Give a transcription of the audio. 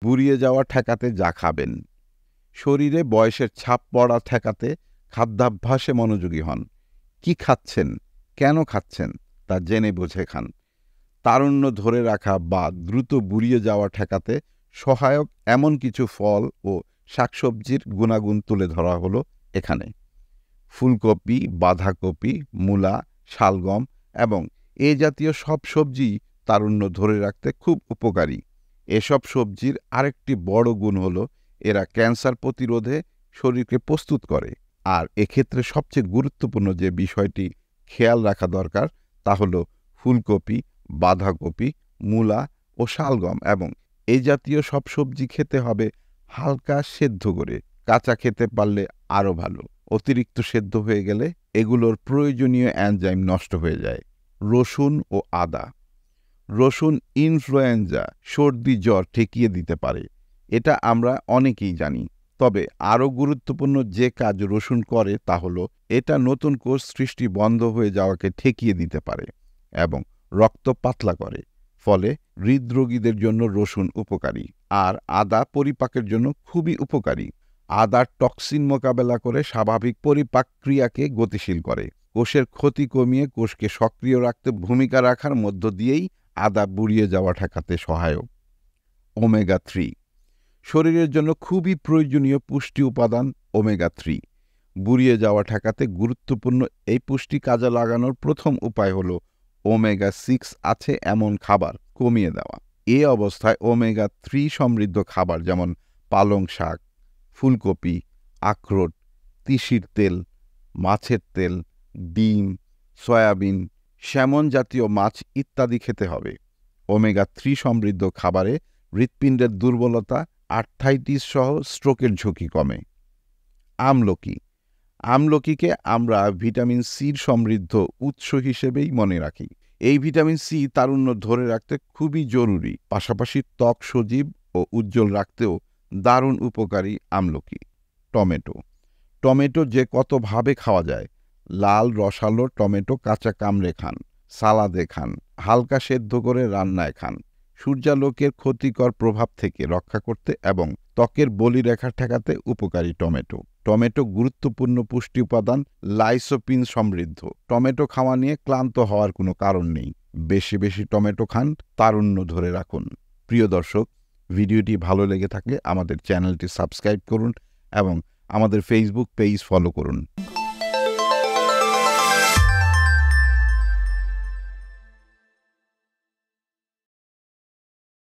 বুড়িয়ে যাওয়া ঠেকাতে যা খাবেন। শরীরে বয়সের ছাপ পড়া ঠেকাতে খাদ্যাভ্যাসে মনোযোগী হন। কি খাচ্ছেন, কেন খাচ্ছেন তা জেনে বুঝে খান। তারুণ্য ধরে রাখা বা দ্রুত বুড়িয়ে যাওয়া ঠেকাতে সহায়ক এমন কিছু ফল ও শাকসবজির গুণাগুণ তুলে ধরা হলো এখানে। ফুলকপি, বাঁধাকপি, মূলা, শালগম এবং এ জাতীয় সব সবজি তারুণ্য ধরে রাখতে খুব উপকারী। এসব সবজির আরেকটি বড় গুণ হলো এরা ক্যান্সার প্রতিরোধে শরীরকে প্রস্তুত করে। আর এক্ষেত্রে সবচেয়ে গুরুত্বপূর্ণ যে বিষয়টি খেয়াল রাখা দরকার তা হলো ফুলকপি, বাঁধাকপি, মূলা ও শালগম এবং এই জাতীয় সব সবজি খেতে হবে হালকা সেদ্ধ করে। কাঁচা খেতে পারলে আরও ভালো। অতিরিক্ত সেদ্ধ হয়ে গেলে এগুলোর প্রয়োজনীয় এনজাইম নষ্ট হয়ে যায়। রসুন ও আদা। রসুন ইনফ্লুয়েঞ্জা, সর্দি, জ্বর ঠেকিয়ে দিতে পারে। এটা আমরা অনেকেই জানি। তবে আরও গুরুত্বপূর্ণ যে কাজ রসুন করে তা হলো এটা নতুন কোষ সৃষ্টি বন্ধ হয়ে যাওয়াকে ঠেকিয়ে দিতে পারে এবং রক্ত পাতলা করে। ফলে হৃদরোগীদের জন্য রসুন উপকারী। আর আদা পরিপাকের জন্য খুবই উপকারী। আদা টক্সিন মোকাবেলা করে স্বাভাবিক পরিপাক ক্রিয়াকে গতিশীল করে। কোষের ক্ষতি কমিয়ে কোষকে সক্রিয় রাখতে ভূমিকা রাখার মধ্য দিয়েই আদা বুড়িয়ে যাওয়া ঠেকাতে সহায়ক। ওমেগা 3 শরীরের জন্য খুবই প্রয়োজনীয় পুষ্টি উপাদান ওমেগা 3। বুড়িয়ে যাওয়া ঠেকাতে গুরুত্বপূর্ণ এই পুষ্টি কাজে লাগানোর প্রথম উপায় হলো ওমেগা 6 আছে এমন খাবার কমিয়ে দেওয়া। এ অবস্থায় ওমেগা 3 সমৃদ্ধ খাবার যেমন পালং শাক, ফুলকপি, আখরোট, তিসির তেল, মাছের তেল, ডিম, সয়াবিন, স্যামন জাতীয় মাছ ইত্যাদি খেতে হবে। ওমেগা 3 সমৃদ্ধ খাবারে হৃৎপিণ্ডের দুর্বলতা, আর্থ্রাইটিস সহ স্ট্রোকের ঝুঁকি কমে। আমলকি। আমলকিকে আমরা ভিটামিন সির সমৃদ্ধ উৎস হিসেবেই মনে রাখি। এই ভিটামিন সি তারুণ্য ধরে রাখতে খুবই জরুরি। পাশাপাশি ত্বক সজীব ও উজ্জ্বল রাখতেও দারুণ উপকারী আমলকি। টমেটো। টমেটো যে কতভাবে খাওয়া যায়। লাল রসালো টমেটো কাঁচা কামড়ে খান, সালাদে খান, হালকা সেদ্ধ করে রান্নায় খান। সূর্যালোকের ক্ষতিকর প্রভাব থেকে রক্ষা করতে এবং ত্বকের বলিরেখা ঠেকাতে উপকারী টমেটো। টমেটো গুরুত্বপূর্ণ পুষ্টি উপাদান লাইসোপিন সমৃদ্ধ। টমেটো খাওয়া নিয়ে ক্লান্ত হওয়ার কোনো কারণ নেই। বেশি বেশি টমেটো খান, তারুণ্য ধরে রাখুন। প্রিয় দর্শক, ভিডিওটি ভালো লেগে থাকলে আমাদের চ্যানেলটি সাবস্ক্রাইব করুন এবং আমাদের ফেসবুক পেজ ফলো করুন।